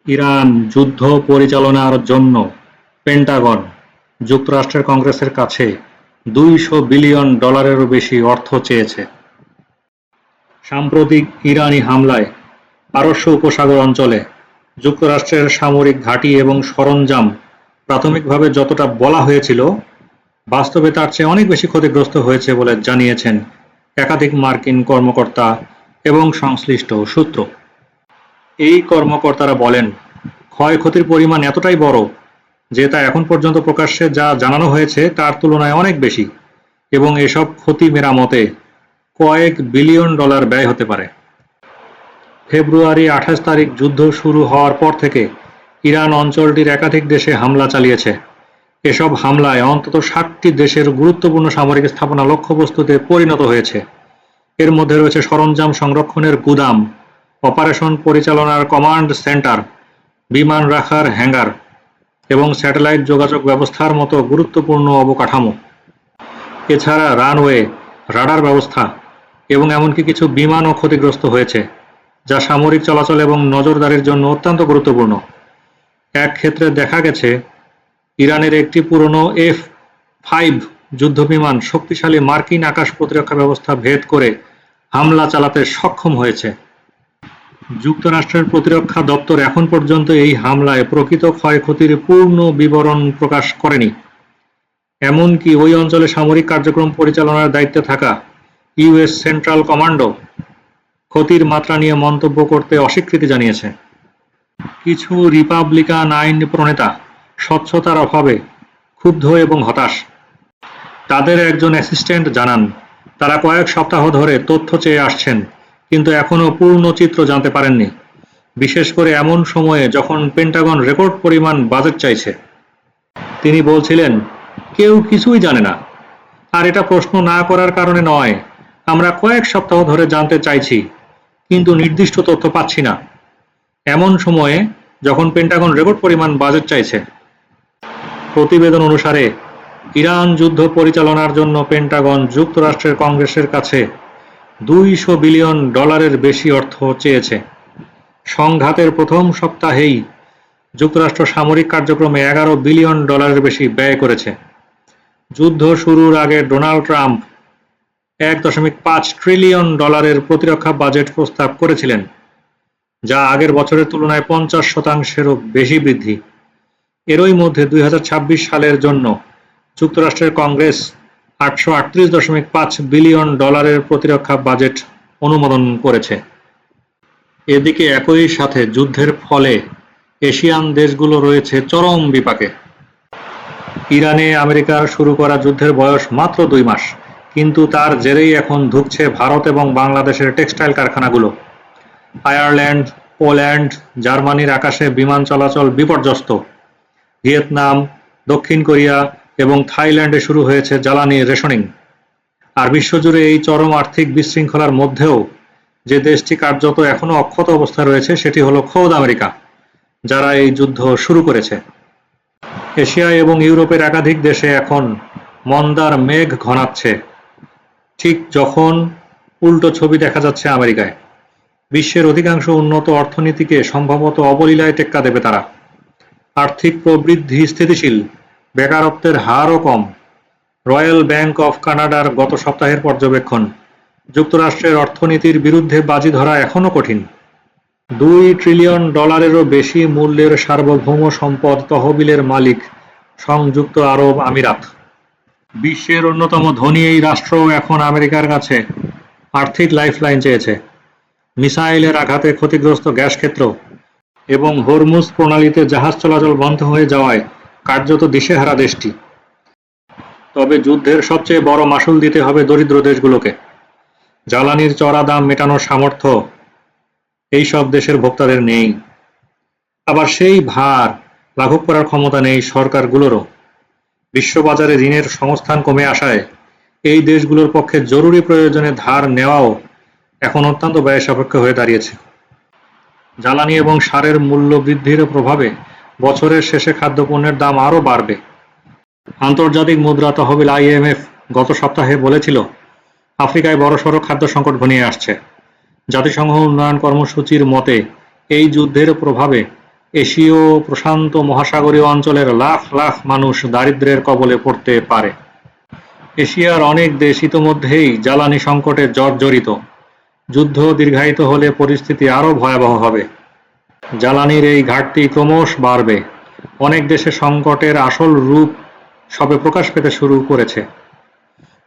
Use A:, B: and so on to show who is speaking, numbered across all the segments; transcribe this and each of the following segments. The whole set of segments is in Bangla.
A: ইরান যুদ্ধ পরিচালনার জন্য পেন্টাগন যুক্তরাষ্ট্রের কংগ্রেসের কাছে $200 বিলিয়নেরও বেশি অর্থ চেয়েছে। সাম্প্রতিক ইরানি হামলায় পারস্য উপসাগর অঞ্চলে যুক্তরাষ্ট্রের সামরিক ঘাঁটি এবং সরঞ্জাম প্রাথমিকভাবে যতটা বলা হয়েছিল, বাস্তবে তার চেয়ে অনেক বেশি ক্ষতিগ্রস্ত হয়েছে বলে জানিয়েছেন একাধিক মার্কিন কর্মকর্তা এবং সংশ্লিষ্ট সূত্র। এই কর্মকর্তারা বলেন, ক্ষয়ক্ষতির পরিমাণ এতটাই বড় যে তা এখন পর্যন্ত প্রকাশ্যে যা জানানো হয়েছে তার তুলনায় অনেক বেশি, এবং এসব ক্ষতি মেরামতে কয়েক বিলিয়ন ডলার ব্যয় হতে পারে। ফেব্রুয়ারি 28 তারিখ যুদ্ধ শুরু হওয়ার পর থেকে ইরান অঞ্চলটির একাধিক দেশে হামলা চালিয়েছে। এসব হামলায় অন্তত 60টি দেশের গুরুত্বপূর্ণ সামরিক স্থাপনা লক্ষ্যবস্তুতে পরিণত হয়েছে। এর মধ্যে রয়েছে সরঞ্জাম সংরক্ষণের গুদাম, অপারেশন পরিচালনার কমান্ড সেন্টার, বিমান রাখার হ্যাঙ্গার এবং স্যাটেলাইট যোগাযোগ ব্যবস্থার মতো গুরুত্বপূর্ণ অবকাঠামো। এছাড়া রানওয়ে, রাডার ব্যবস্থা এবং এমনকি কিছু বিমানও ক্ষতিগ্রস্ত হয়েছে, যা সামরিক চলাচল এবং নজরদারির জন্য অত্যন্ত গুরুত্বপূর্ণ। এক ক্ষেত্রে দেখা গেছে, ইরানের একটি পুরনো F-5 যুদ্ধবিমান শক্তিশালী মার্কিন আকাশ প্রতিরক্ষা ব্যবস্থা ভেদ করে হামলা চালাতে সক্ষম হয়েছে। যুক্তরাষ্ট্রের প্রতিরক্ষা দপ্তর এখন পর্যন্ত এই হামলায় প্রকৃত ক্ষয়ক্ষতির পূর্ণ বিবরণ প্রকাশ করেনি। এমনকি ওই অঞ্চলে সামরিক কার্যক্রম পরিচালনার দায়িত্বে থাকা ইউএস সেন্ট্রাল কমান্ডও ক্ষতির মাত্রা নিয়ে মন্তব্য করতে অস্বীকৃতি জানিয়েছে। কিছু রিপাবলিকান আইন প্রণেতা স্বচ্ছতার অভাবে ক্ষুব্ধ এবং হতাশ। তাদের একজন অ্যাসিস্ট্যান্ট জানান, তারা কয়েক সপ্তাহ ধরে তথ্য চেয়ে আসছেন, কিন্তু এখনও পূর্ণ চিত্র জানতে পারেননি, বিশেষ করে এমন সময়ে যখন পেন্টাগন রেকর্ড পরিমাণ বাজেট চাইছে। তিনি বলছিলেন, কেউ কিছুই জানে না, আর এটা প্রশ্ন না করার কারণে নয়। আমরা কয়েক সপ্তাহ ধরে জানতে চাইছি, কিন্তু নির্দিষ্ট তথ্য পাচ্ছি না, এমন সময়ে যখন পেন্টাগন রেকর্ড পরিমাণ বাজেট চাইছে। প্রতিবেদন অনুসারে ইরান যুদ্ধ পরিচালনার জন্য পেন্টাগন যুক্তরাষ্ট্রের কংগ্রেসের কাছে $200 বিলিয়নের বেশি অর্থ চেয়েছে। সংঘাতের প্রথম সপ্তাহেই যুক্তরাষ্ট্র সামরিক কার্যক্রমে $11 বিলিয়নের বেশি ব্যয় করেছে। যুদ্ধ শুরুর আগে ডোনাল্ড ট্রাম্প $1.5 ট্রিলিয়ন প্রতিরক্ষা বাজেট প্রস্তাব করেছিলেন, যা আগের বছরের তুলনায় 50%-এরও বেশি বৃদ্ধি। এরই মধ্যে 2026 সালের জন্য যুক্তরাষ্ট্রের কংগ্রেস $838.5 বিলিয়ন প্রতিরক্ষা বাজেট অনুমোদন করেছে। এদিকে একই সাথে যুদ্ধের ফলে এশিয়ান দেশগুলো রয়েছে চরম বিপাকে। ইরানে আমেরিকার শুরু করা যুদ্ধের বয়স মাত্র 2 মাস, কিন্তু তার জেরেই এখন ধুঁকছে ভারত এবং বাংলাদেশের টেক্সটাইল কারখানাগুলো। আয়ারল্যান্ড, পোল্যান্ড, জার্মানির আকাশে বিমান চলাচল বিপর্যস্ত। ভিয়েতনাম, দক্ষিণ কোরিয়া এবং থাইল্যান্ডে শুরু হয়েছে জ্বালানি রেশনিং। আর বিশ্বজুড়ে এই চরম আর্থিক বিশৃঙ্খলার মধ্যেও যে দেশটি কার্যত এখনও অক্ষত অবস্থায় রয়েছে সেটি হলো খোদ আমেরিকা, যারা এই যুদ্ধ শুরু করেছে। এশিয়া এবং ইউরোপের একাধিক দেশে এখন মন্দার মেঘ ঘনাচ্ছে, ঠিক যখন উল্টো ছবি দেখা যাচ্ছে আমেরিকায়। বিশ্বের অধিকাংশ উন্নত অর্থনীতিকে সম্ভবত অবলীলায় টেক্কা দেবে তারা। আর্থিক প্রবৃদ্ধি স্থিতিশীল, বেকারত্বের হারও কম। রয়্যাল ব্যাংক অফ কানাডার গত সপ্তাহের পর্যবেক্ষণ, যুক্তরাষ্ট্রের অর্থনীতির বিরুদ্ধে বাজি ধরা এখনও কঠিন। $2 ট্রিলিয়নেরও বেশি মূল্যের সার্বভৌম সম্পদ তহবিলের মালিক সংযুক্ত আরব আমিরাত। বিশ্বের অন্যতম ধনী এই রাষ্ট্রও এখন আমেরিকার কাছে আর্থিক লাইফলাইন চেয়েছে। মিসাইলের আঘাতে ক্ষতিগ্রস্ত গ্যাস ক্ষেত্র এবং হরমুজ প্রণালীতে জাহাজ চলাচল বন্ধ হয়ে যাওয়ায় কার্যত দিশেহারা দেশটি। তবে যুদ্ধের সবচেয়ে বড় মাশুল দিতে হবে দরিদ্র দেশগুলোকে। জ্বালানির চড়া দাম মেটানোর সামর্থ্য এই সব দেশের ভোক্তাদের নেই, আবার সেই ভার লাঘব করার ক্ষমতা নেই সরকারগুলোরও। বিশ্ববাজারে ঋণের সংস্থান কমে আসায় এই দেশগুলোর পক্ষে জরুরি প্রয়োজনে ধার নেওয়াও এখন অত্যন্ত ব্যয়সাপেক্ষ হয়ে দাঁড়িয়েছে। জ্বালানি এবং সারের মূল্য বৃদ্ধির প্রভাবে বছরের শেষে খাদ্যপণ্যের দাম আরও বাড়বে। আন্তর্জাতিক মুদ্রা তহবিল IMF গত সপ্তাহে বলেছিল, আফ্রিকায় বড়সড় খাদ্য সংকট ঘনিয়ে আসছে। জাতিসংঘ উন্নয়ন কর্মসূচির মতে এই যুদ্ধের প্রভাবে এশীয় প্রশান্ত মহাসাগরীয় অঞ্চলের লাখ লাখ মানুষ দারিদ্র্যের কবলে পড়তে পারে। এশিয়ার অনেক দেশ ইতোমধ্যেই জ্বালানি সংকটে জর্জরিত। যুদ্ধ দীর্ঘায়িত হলে পরিস্থিতি আরও ভয়াবহ হবে। জ্বালানির এই ঘাটতি ক্রমশ বাড়বে। অনেক দেশে সংকটের আসল রূপ সবে প্রকাশ পেতে শুরু করেছে।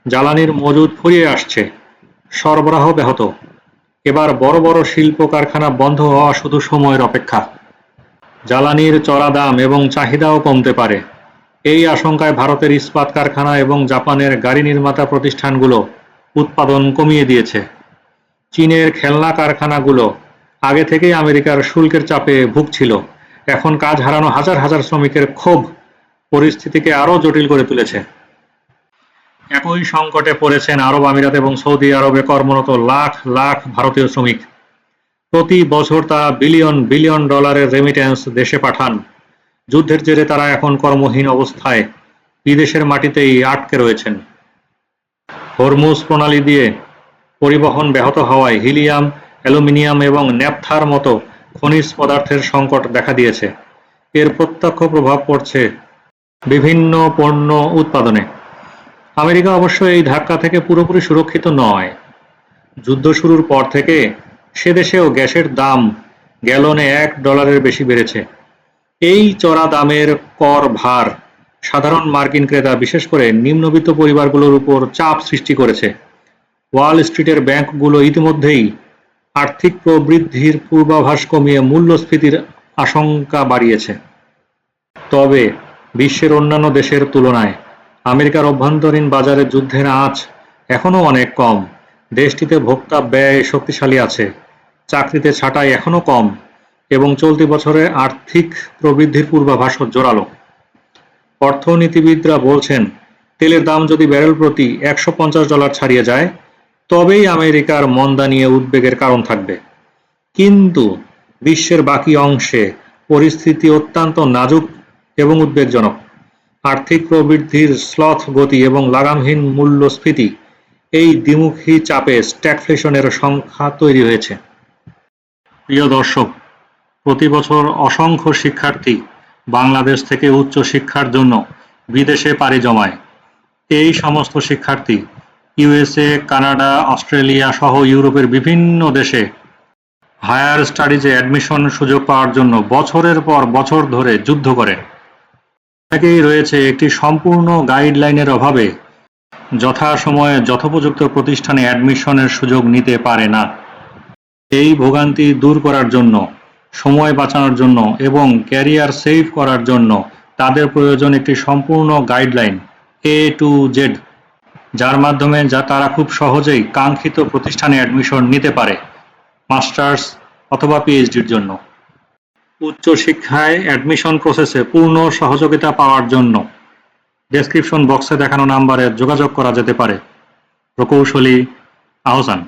A: জ্বালানির মজুদ ফুরিয়ে আসছে, সরবরাহ ব্যাহত। এবার বড় বড় শিল্প কারখানা বন্ধ হওয়া শুধু সময়ের অপেক্ষা। জ্বালানির চড়া দাম এবং চাহিদাও কমতে পারে। এই আশঙ্কায় ভারতের ইস্পাত কারখানা এবং জাপানের গাড়ি নির্মাতা প্রতিষ্ঠানগুলো উৎপাদন কমিয়ে দিয়েছে। চীনের খেলনা কারখানাগুলো আগে থেকেই আমেরিকার শুল্কের চাপে ভুগছিল। এখন কাজ হারানো হাজার হাজার শ্রমিকের ক্ষোভ পরিস্থিতিকে আরও জটিল করে তুলেছে। একই সংকটে পড়েছেন আরব আমিরাত এবং সৌদি আরবে কর্মরত লাখ লাখ ভারতীয় শ্রমিক। প্রতি বছর তারা বিলিয়ন বিলিয়ন ডলারের রেমিটেন্স দেশে পাঠান। যুদ্ধের জেরে তারা এখন কর্মহীন অবস্থায় বিদেশের মাটিতেই আটকে রয়েছেন। হরমুজ প্রণালী দিয়ে পরিবহন ব্যাহত হওয়ায় হিলিয়াম, অ্যালুমিনিয়াম এবং ন্যাপথার মতো খনিজ পদার্থের সংকট দেখা দিয়েছে। এর প্রত্যক্ষ প্রভাব পড়ছে বিভিন্ন পণ্য উৎপাদনে। আমেরিকা অবশ্য এই ধাক্কা থেকে পুরোপুরি সুরক্ষিত নয়। যুদ্ধ শুরুর পর থেকে সে দেশেও গ্যাসের দাম গ্যালনে $1 বেশি বেড়েছে। এই চড়া দামের কর ভার সাধারণ মার্কিন ক্রেতা, বিশেষ করে নিম্নবিত্ত পরিবারগুলোর উপর চাপ সৃষ্টি করেছে। ওয়াল স্ট্রিটের ব্যাংকগুলো ইতিমধ্যেই আর্থিক প্রবৃদ্ধির পূর্বাভাস কমিয়ে মূল্যস্ফীতির আশঙ্কা বাড়িয়েছে। তবে বিশ্বের অন্যান্য দেশের তুলনায় আমেরিকার অভ্যন্তরীণ বাজারে যুদ্ধের আঁচ এখনও অনেক কম। দেশটিতে ভোক্তা ব্যয় শক্তিশালী আছে, চাকরিতে ছাঁটাই এখনও কম এবং চলতি বছরে আর্থিক প্রবৃদ্ধির পূর্বাভাসও জোরালো। অর্থনীতিবিদরা বলছেন, তেলের দাম যদি ব্যারেল প্রতি $150 ছাড়িয়ে যায় তবেই আমেরিকার মন্দা নিয়ে উদ্বেগের কারণ থাকবে। কিন্তু বিশ্বের বাকি অংশে পরিস্থিতি অত্যন্ত নাজুক এবং উদ্বেগজনক। আর্থিক প্রবৃদ্ধির স্লথ গতি এবং লাগামহীন মূল্যস্ফীতি, এই দ্বিমুখী চাপে স্ট্যাগফ্লেশনের সংখ্যা তৈরি হয়েছে। প্রিয় দর্শক, প্রতি বছর অসংখ্য শিক্ষার্থী বাংলাদেশ থেকে উচ্চ শিক্ষার জন্য বিদেশে পাড়ি জমায়। এই সমস্ত শিক্ষার্থী ইউএসএ, কানাডা, অস্ট্রেলিয়া সহ ইউরোপের বিভিন্ন দেশে হায়ার স্টাডিজে অ্যাডমিশন সুযোগ পাওয়ার জন্য বছরের পর বছর ধরে যুদ্ধ করে। অনেকেই রয়েছে একটি সম্পূর্ণ গাইডলাইনের অভাবে যথাসময়ে যথোপযুক্ত প্রতিষ্ঠানে অ্যাডমিশনের সুযোগ নিতে পারে না। এই ভোগান্তি দূর করার জন্য, সময় বাঁচানোর জন্য এবং ক্যারিয়ার সেভ করার জন্য তাদের প্রয়োজন একটি সম্পূর্ণ গাইডলাইন A to Z, যার মাধ্যমে তারা খুব সহজেই কাঙ্ক্ষিত প্রতিষ্ঠানে অ্যাডমিশন নিতে পারে মাস্টার্স অথবা পিএইচডির জন্য। উচ্চশিক্ষায় অ্যাডমিশন প্রসেসে পূর্ণ সহযোগিতা পাওয়ার জন্য ডেসক্রিপশন বক্সে দেখানো নাম্বারে যোগাযোগ করা যেতে পারে। প্রকৌশলী আহসান।